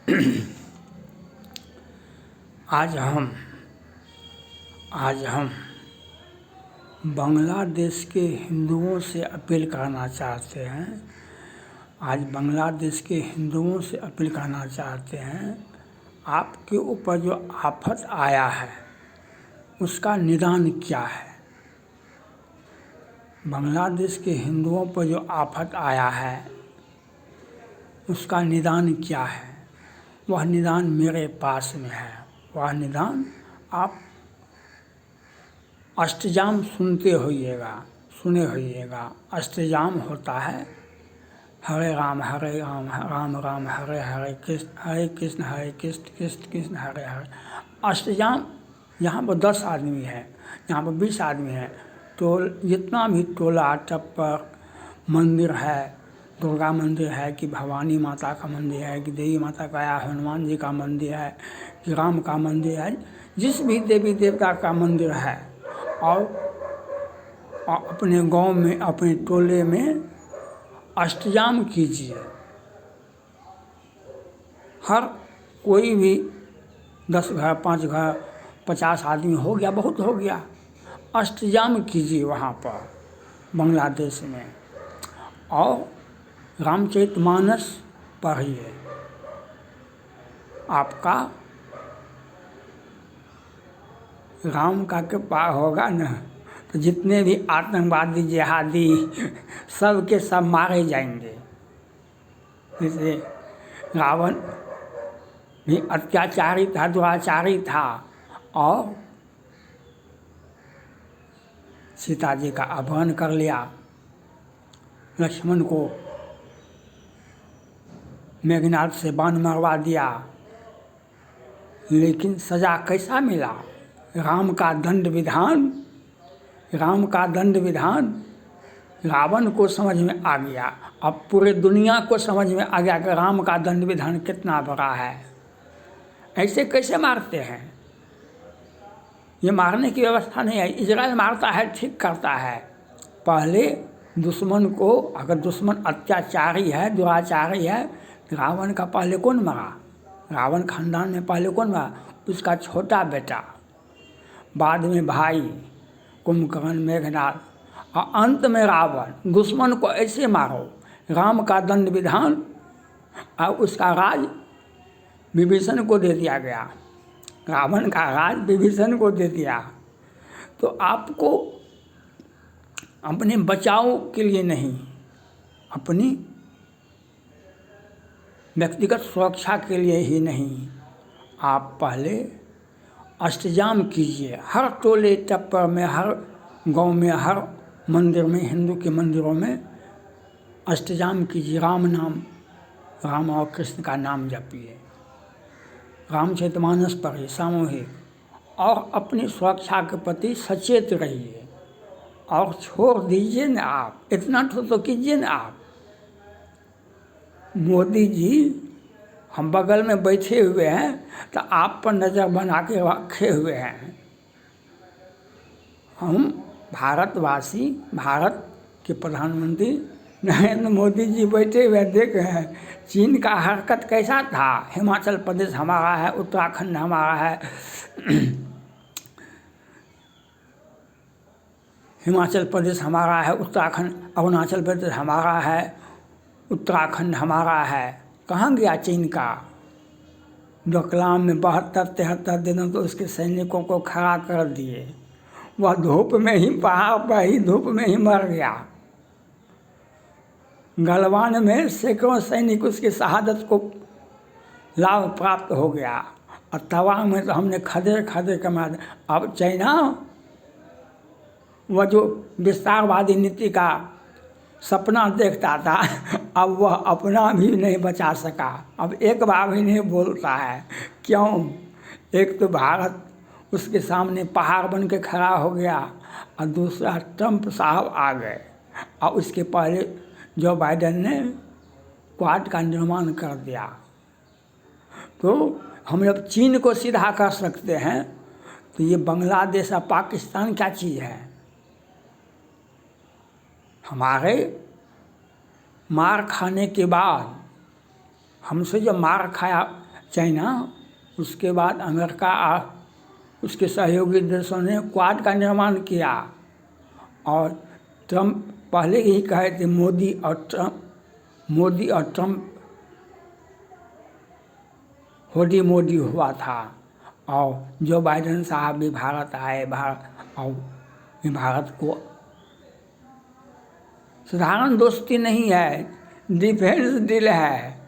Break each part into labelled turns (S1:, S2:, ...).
S1: आज हम बांग्लादेश के हिंदुओं से अपील करना चाहते हैं। आज बांग्लादेश के हिंदुओं से अपील करना चाहते हैं, आपके ऊपर जो आफत आया है उसका निदान क्या है। बांग्लादेश के हिंदुओं पर जो आफत आया है उसका निदान क्या है, वह निदान मेरे पास में है। वह निदान आप अष्टजाम सुने होइएगा। अष्टजाम होता है हरे राम राम राम हरे हरे, हरे कृष्ण कृष्ण कृष्ण हरे हरे। अष्टजाम यहाँ पर 10 आदमी है, यहाँ पर 20 आदमी है, तो जितना भी टोला टप्पर मंदिर है, दुर्गा मंदिर है कि भवानी माता का मंदिर है कि देवी माता का या हनुमान जी का मंदिर है कि राम का मंदिर है, जिस भी देवी देवता का मंदिर है, और अपने गांव में अपने टोले में अष्टजाम कीजिए। हर कोई भी 10 घर 5 घर 50 आदमी हो गया, बहुत हो गया, अष्टजाम कीजिए वहाँ पर बांग्लादेश में, और रामचरितमानस पढ़िए। आपका राम का कृपा होगा न, तो जितने भी आतंकवादी जिहादी सब के सब मारे जाएंगे। जैसे रावण भी अत्याचारी था, दुराचारी था, और सीता जी का अपहरण कर लिया। लक्ष्मण को मेघनाद से बाण मरवा दिया, लेकिन सजा कैसा मिला। राम का दंड विधान रावण को समझ में आ गया। अब पूरे दुनिया को समझ में आ गया कि राम का दंड विधान कितना बड़ा है। ऐसे कैसे मारते हैं, ये मारने की व्यवस्था नहीं है। इजराइल मारता है, ठीक करता है। पहले दुश्मन को, अगर दुश्मन अत्याचारी है, दुराचारी है, रावण का पहले कौन मरा, रावण खानदान में पहले कौन मरा, उसका छोटा बेटा, बाद में भाई कुंभकर्ण, मेघनाद, और अंत में रावण। दुश्मन को ऐसे मारो। राम का दंड विधान और उसका राज विभीषण को दे दिया गया, रावण का राज विभीषण को दे दिया। तो आपको अपने बचाव के लिए नहीं, अपनी व्यक्तिगत सुरक्षा के लिए ही नहीं, आप पहले अष्टजाम कीजिए। हर टोले टप्पर में, हर गांव में, हर मंदिर में, हिंदू के मंदिरों में अष्टजाम कीजिए। राम और कृष्ण का नाम जपिए, रामचरितमानस पढ़िए सामूहिक, और अपनी सुरक्षा के प्रति सचेत रहिए। और छोड़ दीजिए न, आप इतना तो कीजिए न। आप मोदी जी हम बगल में बैठे हुए हैं तो आप पर नज़र बना के रखे हुए हैं। हम भारतवासी, भारत के प्रधानमंत्री नरेंद्र मोदी जी बैठे हुए देख रहे हैं। चीन का हरकत कैसा था, हिमाचल प्रदेश हमारा है, उत्तराखंड हमारा है, हिमाचल प्रदेश हमारा है, उत्तराखंड, अरुणाचल प्रदेश हमारा है, उत्तराखंड हमारा है। कहाँ गया चीन का। डोकलाम में 72-73 दिनों तो उसके सैनिकों को खड़ा कर दिए। वह धूप में ही, पहाड़ पर ही धूप में ही मर गया। गलवान में सैकड़ों सैनिक उसकी शहादत को लाभ प्राप्त हो गया, और तवांग में तो हमने खदेड़ के मार। अब चाइना, वह जो विस्तारवादी नीति का सपना देखता था, अब वह अपना भी नहीं बचा सका। अब एक बार भी नहीं बोलता है। क्यों? एक तो भारत उसके सामने पहाड़ बन के खड़ा हो गया, और दूसरा ट्रंप साहब आ गए, और उसके पहले जो बाइडेन ने क्वाड का निर्माण कर दिया। तो हम जब चीन को सीधा कर सकते हैं, तो ये बांग्लादेश और पाकिस्तान क्या चीज़ है। हमारे मार खाने के बाद, हमसे जो मार खाया चाइना, उसके बाद अमेरिका उसके सहयोगी देशों ने क्वाड का निर्माण किया। और ट्रंप पहले ही कहे थे, मोदी और ट्रंप होडी मोडी हुआ था। और जो बाइडेन साहब भी भारत आए, और भारत को साधारण दोस्ती नहीं है, डिफेंस डील है।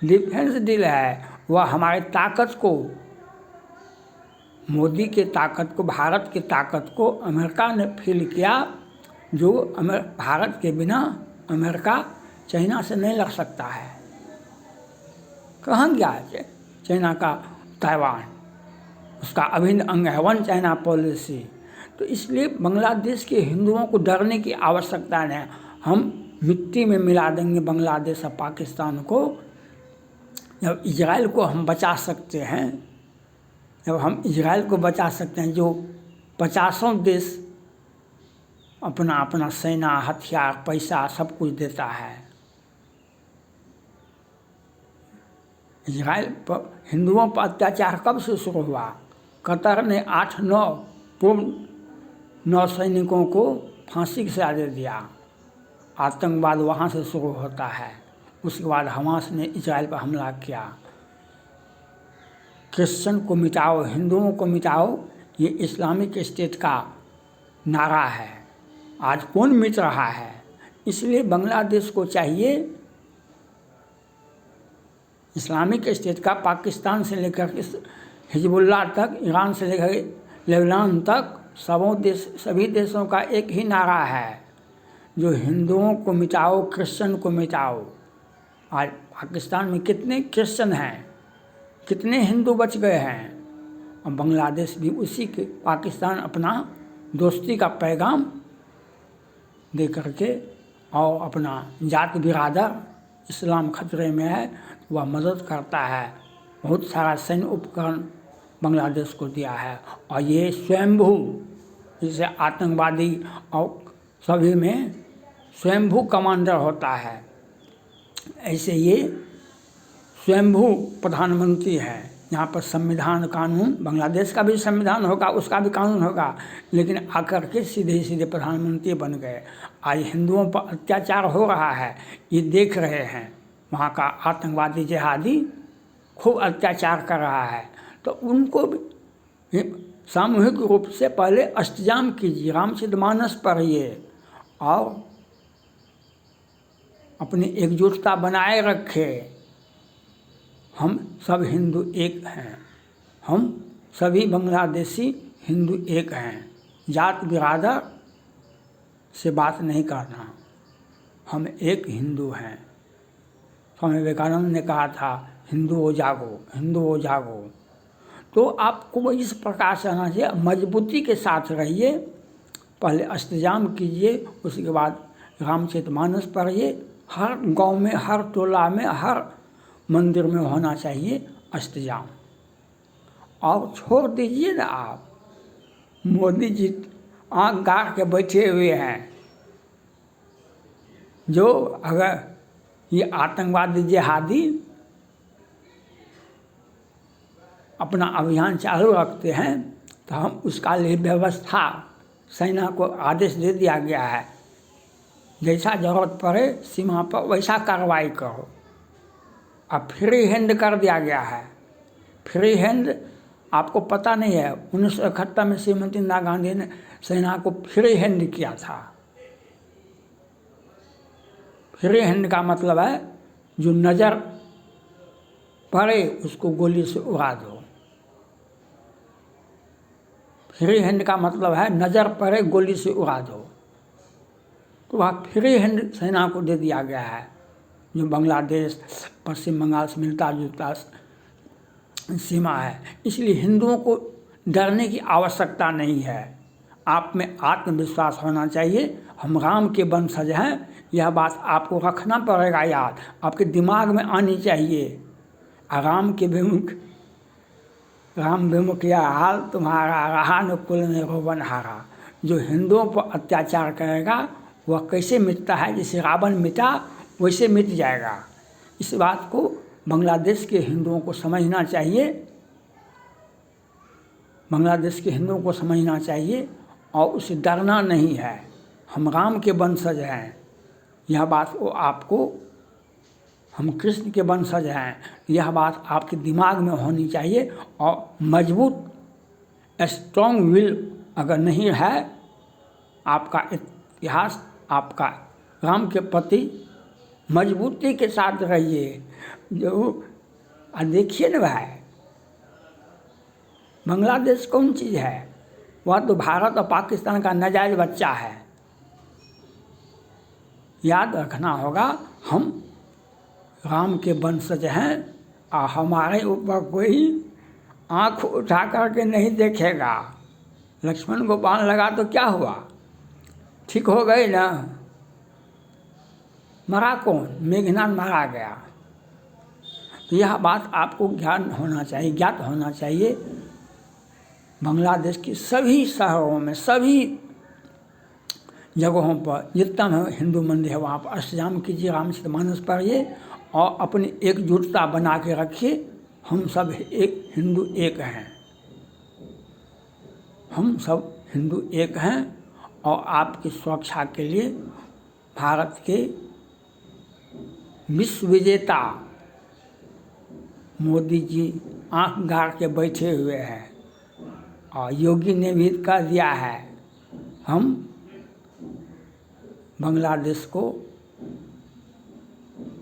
S1: डिफेंस डील है। वह हमारी ताकत को, मोदी के ताकत को, भारत की ताकत को अमेरिका ने फील किया। जो भारत के बिना अमेरिका चाइना से नहीं लड़ सकता है। कहाँ गया है चाइना का ताइवान? उसका अभिन्न अंग है वन चाइना पॉलिसी। तो इसलिए बांग्लादेश के हिंदुओं को डरने की आवश्यकता नहीं। हम मिट्टी में मिला देंगे बांग्लादेश और पाकिस्तान को। जब इजराइल को हम बचा सकते हैं, जब हम इजराइल को बचा सकते हैं, जो 50 देश अपना अपना सेना, हथियार, पैसा सब कुछ देता है। इजराइल पर हिंदुओं पर अत्याचार कब से शुरू हुआ? कतर ने 8-9 पूर्व 9 सैनिकों को फांसी की सजा दे दिया। आतंकवाद वहाँ से शुरू होता है। उसके बाद हमास ने इजराइल पर हमला किया। क्रिश्चियन को मिटाओ, हिंदुओं को मिटाओ, ये इस्लामिक स्टेट का नारा है। आज कौन मिट रहा है? इसलिए बांग्लादेश को चाहिए इस्लामिक स्टेट का, पाकिस्तान से लेकर हिजबुल्लाह तक, ईरान से लेकर लेबनान तक, सभी देशों का एक ही नारा है, जो हिंदुओं को मिटाओ, क्रिश्चियन को मिटाओ। आज पाकिस्तान में कितने क्रिश्चियन हैं, कितने हिंदू बच गए हैं। और बांग्लादेश भी उसी के, पाकिस्तान अपना दोस्ती का पैगाम दे करके और अपना जात बिरादर इस्लाम खतरे में है, वह मदद करता है। बहुत सारा सैन्य उपकरण बांग्लादेश को दिया है। और ये स्वयंभू, जैसे आतंकवादी और सभी में स्वयंभू कमांडर होता है, ऐसे ये स्वयंभू प्रधानमंत्री है। यहाँ पर संविधान कानून, बांग्लादेश का भी संविधान होगा, उसका भी कानून होगा, लेकिन आकर के सीधे सीधे प्रधानमंत्री बन गए। आज हिंदुओं पर अत्याचार हो रहा है, ये देख रहे हैं। वहाँ का आतंकवादी जिहादी खूब अत्याचार कर रहा है। तो उनको भी सामूहिक रूप से पहले अष्टजाम कीजिए, रामचरितमानस पढ़िए और अपनी एकजुटता बनाए रखें। हम सब हिंदू एक हैं, हम सभी बांग्लादेशी हिंदू एक हैं। जात बिरादर से बात नहीं करना, हम एक हिंदू हैं। स्वामी विवेकानंद ने कहा था, हिंदुओं जागो, हिंदुओं जागो। तो आपको इस प्रकार से आना चाहिए, मजबूती के साथ रहिए। पहले अष्टजाम कीजिए, उसके बाद रामचरितमानस पढ़िए। हर गांव में, हर टोला में, हर मंदिर में होना चाहिए अष्टजाम। और छोड़ दीजिए ना, आप मोदी जी आँख गाड़ के बैठे हुए हैं। जो अगर ये आतंकवादी जिहादी अपना अभियान चालू रखते हैं तो हम उसका लिए व्यवस्था, सेना को आदेश दे दिया गया है, जैसा जरूरत पड़े सीमा पर वैसा कार्रवाई करो। अब फ्री हैंड कर दिया गया है। फ्री हैंड आपको पता नहीं है, 1971 में श्रीमती इंदिरा गांधी ने सेना को फ्री हैंड किया था। फ्री हैंड का मतलब है जो नज़र पड़े उसको गोली से उड़ा दो। फ्री हैंड का मतलब है नज़र पड़े गोली से उड़ा दो। तो वह फ्री हैंड सेना को दे दिया गया है, जो बांग्लादेश पश्चिम बंगाल से मिलता जुलता सीमा है। इसलिए हिंदुओं को डरने की आवश्यकता नहीं है। आप में आत्मविश्वास होना चाहिए। हम राम के वंशज हैं, यह बात आपको रखना पड़ेगा याद, आपके दिमाग में आनी चाहिए। राम के विमुख, राम विमुख यह हाल तुम्हारा, रहा न कुल में रोवन हारा। जो हिंदुओं पर अत्याचार करेगा वह कैसे मिटता है, जैसे रावण मिटा वैसे मिट जाएगा। इस बात को बांग्लादेश के हिंदुओं को समझना चाहिए, बांग्लादेश के हिंदुओं को समझना चाहिए और उसे डरना नहीं है। हम राम के वंशज हैं, यह बात वो आपको, हम कृष्ण के वंशज हैं, यह बात आपके दिमाग में होनी चाहिए। और मजबूत स्ट्रॉन्ग विल अगर नहीं है, आपका इतिहास, आपका राम के प्रति मजबूती के साथ रहिए। जो देखिए ना भाई, बांग्लादेश कौन चीज़ है? वह तो भारत और पाकिस्तान का नाजायज बच्चा है। याद रखना होगा, हम राम के वंशज हैं और हमारे ऊपर कोई आँख उठा करके नहीं देखेगा। लक्ष्मण को बाण लगा तो क्या हुआ? ठीक हो गए ना। मरा कौन? मेघनाद मारा गया। तो यह बात आपको ज्ञान होना चाहिए, ज्ञात होना चाहिए। बांग्लादेश की सभी शहरों में, सभी जगहों पर जितना हिंदू मंदिर है वहाँ पर अष्टयाम कीजिए, रामचरितमानस पढ़िए और अपनी एकजुटता बना के रखिए। हम सब एक हिंदू एक हैं, हम सब हिंदू एक हैं। और आपकी सुरक्षा के लिए भारत के विश्व विजेता मोदी जी आंख गाड़ के बैठे हुए हैं और योगी ने भी कह दिया है, हम बांग्लादेश को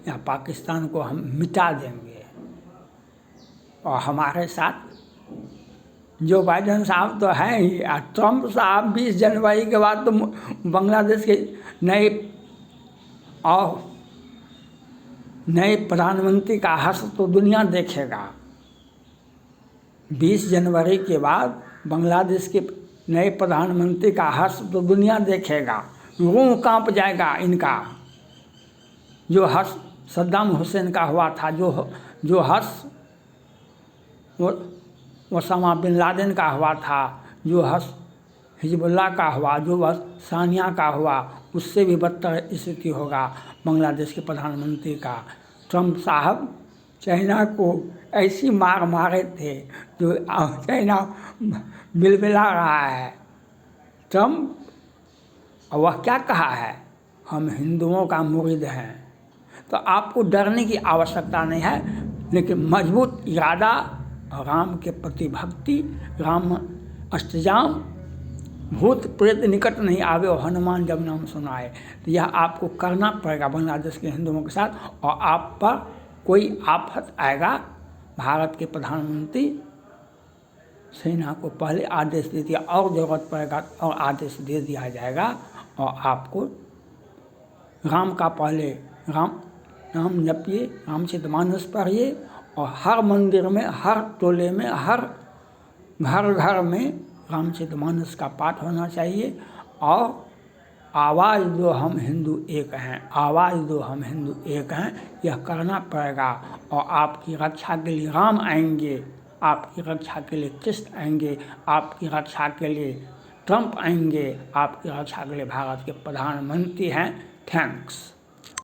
S1: या पाकिस्तान को हम मिटा देंगे। और हमारे साथ जो बाइडेन साहब तो हैं ही, और ट्रंप साहब 20 जनवरी के बाद तो बांग्लादेश के नए प्रधानमंत्री का हर्ष तो दुनिया देखेगा। 20 जनवरी के बाद बांग्लादेश के नए प्रधानमंत्री का हर्ष तो दुनिया देखेगा। रूह कांप जाएगा इनका। जो हर्ष सद्दाम हुसैन का हुआ था, जो हर्ष ओसामा बिन लादेन का हुआ था, जो हर्ष हिजबुल्लाह का हुआ, जो हर्ष सानिया का हुआ, उससे भी बदतर स्थिति होगा बांग्लादेश के प्रधानमंत्री का। ट्रंप साहब चाइना को ऐसी मार मारे थे जो चाइना बिलबिला रहा है। ट्रंप, और वह क्या कहा है, हम हिंदुओं का मुरीद हैं। तो आपको डरने की आवश्यकता नहीं है, लेकिन मजबूत इरादा, राम के प्रति भक्ति, राम अष्टयाम, भूत प्रेत निकट नहीं आवे और हनुमान जब नाम सुनाए। तो यह आपको करना पड़ेगा बांग्लादेश के हिंदुओं के साथ। और आप पर कोई आफत आएगा, भारत के प्रधानमंत्री सेना को पहले आदेश दे दिया, और जरूरत पड़ेगा और आदेश दे दिया जाएगा। और आपको राम का पहले नाम जपिए, रामचरितमानस पढ़िए और हर मंदिर में, हर टोले में, हर घर घर में रामचरितमानस का पाठ होना चाहिए। और आवाज़ दो हम हिंदू एक हैं, आवाज़ दो हम हिंदू एक हैं, यह करना पड़ेगा। और आपकी रक्षा के लिए राम आएंगे, आपकी रक्षा के लिए कृष्ण आएंगे, आपकी रक्षा के लिए ट्रंप आएंगे, आपकी रक्षा के लिए भारत के प्रधानमंत्री हैं। थैंक्स।